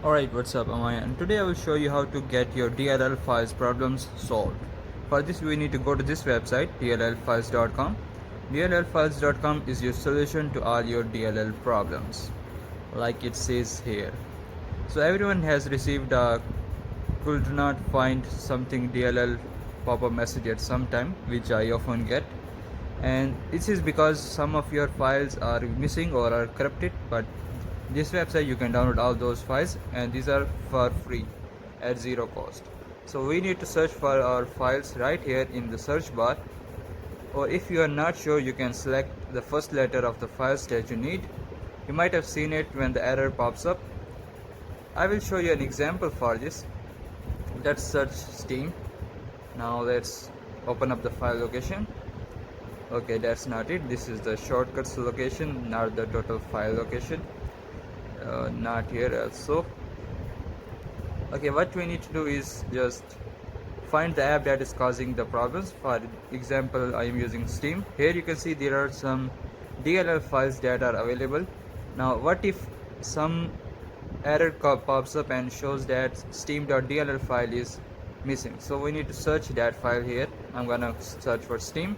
Alright, what's up, Amaya? And today I will show you how to get your DLL files problems solved. For this we need to go to this website, DLL-FILES.com. DLL-FILES.com is your solution to all your DLL problems, like it says here. So everyone has received a could not find something DLL pop-up message at some time, which I often get. And this is because some of your files are missing or are corrupted, but this website you can download all those files and these are for free at zero cost. So we need to search for our files right here in the search bar, or if you are not sure you can select the first letter of the files that you need. You might have seen it when the error pops up. I will show you an example for this. Let's search Steam. Now let's open up the file location. Okay, that's not it. This is the shortcuts location, not the total file location. Not here also. Okay, what we need to do is just find the app that is causing the problems. For example, I am using Steam. Here you can see there are some DLL files that are available. Now what if some error pops up and shows that steam.dll file is missing? So we need to search that file here. I'm gonna search for Steam,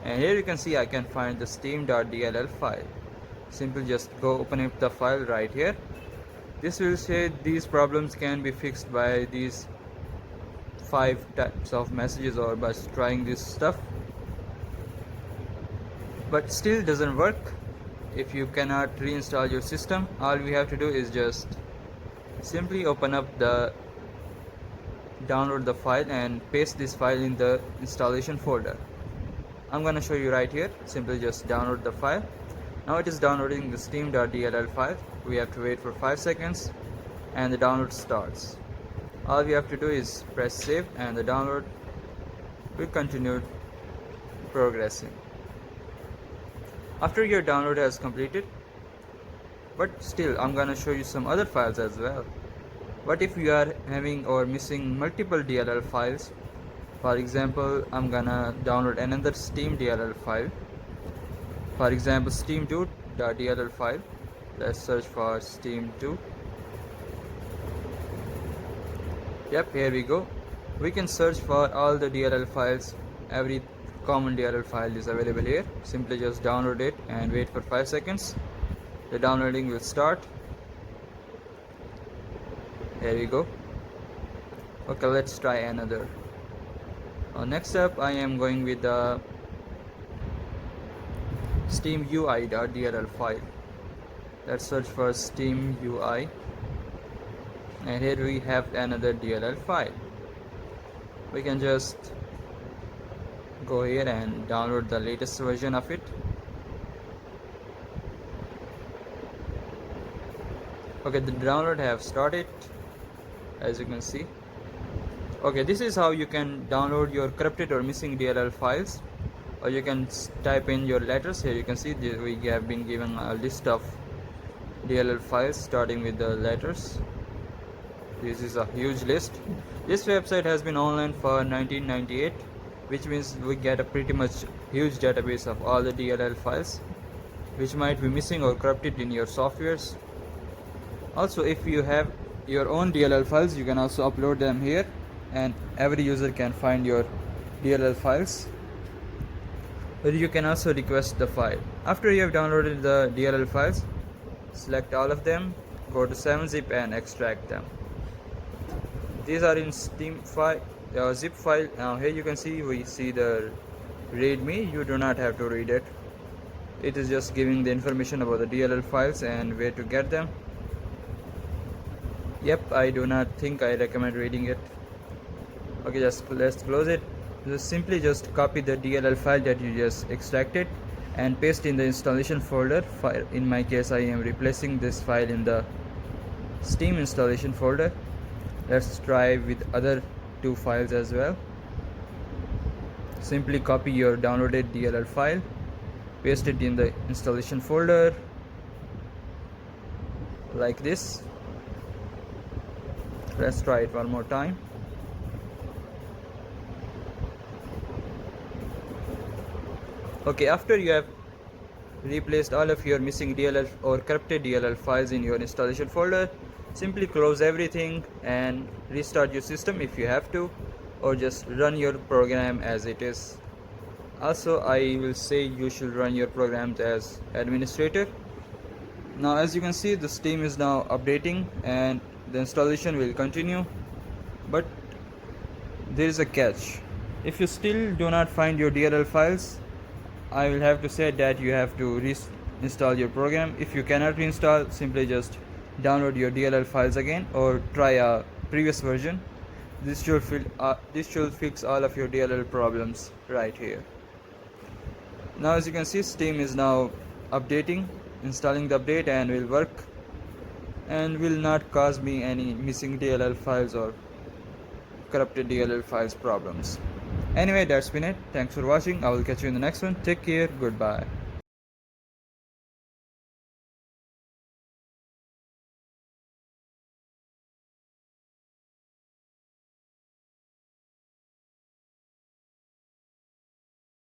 and here you can see I can find the steam.dll file. Simply just go open up the file right here. This will say these problems can be fixed by these 5 types of messages or by trying this stuff, but still doesn't work. If you cannot reinstall your system, all we have to do is just simply open up the download the file and paste this file in the installation folder. I'm gonna show you right here. Simply just download the file. Now it is downloading the steam.dll file. We have to wait for 5 seconds and the download starts. All we have to do is press save and the download will continue progressing. After your download has completed, but still I'm gonna show you some other files as well. What if you are having or missing multiple DLL files? For example, I'm gonna download another steam DLL file. For example, steam2.dll file. Let's search for steam2. Yep, here we go. We can search for all the DLL files. Every common DLL file is available here. Simply just download it and wait for 5 seconds. The downloading will start. Here we go. Okay, let's try another. Next up, I am going with the steamui.dll file. Let's search for steamui, and here we have another DLL file. We can just go here and download the latest version of it. Okay, the download have started, as you can see. Okay, this is how you can download your corrupted or missing DLL files, or you can type in your letters. Here you can see we have been given a list of DLL files starting with the letters. This is a huge list. This website has been online for 1998, which means we get a pretty much huge database of all the DLL files which might be missing or corrupted in your softwares. Also, if you have your own DLL files, you can also upload them here and every user can find your DLL files. But you can also request the file. After you have downloaded the DLL files, select all of them, go to 7-zip and extract them. These are in Steam file, zip file. Now here you can see we see the readme. You do not have to read it. It is just giving the information about the DLL files and where to get them. Yep, I do not think I recommend reading it. Okay, let's close it. Simply just copy the DLL file that you just extracted and paste in the installation folder. In my case, I am replacing this file in the Steam installation folder. Let's try with other 2 files as well. Simply copy your downloaded DLL file, paste it in the installation folder like this. Let's try it one more time. Okay, after you have replaced all of your missing DLL or corrupted DLL files in your installation folder, Simply close everything and restart your system if you have to, or just run your program as it is. Also, I will say you should run your programs as administrator. Now as you can see, the Steam is now updating and the installation will continue, but there is a catch. If you still do not find your DLL files, I will have to say that you have to reinstall your program. If you cannot reinstall, simply just download your DLL files again or try a previous version. This should fix all of your DLL problems right here. Now as you can see, Steam is now updating, installing the update, and will work and will not cause me any missing DLL files or corrupted DLL files problems. Anyway, that's been it. Thanks for watching. I will catch you in the next one. Take care. Goodbye.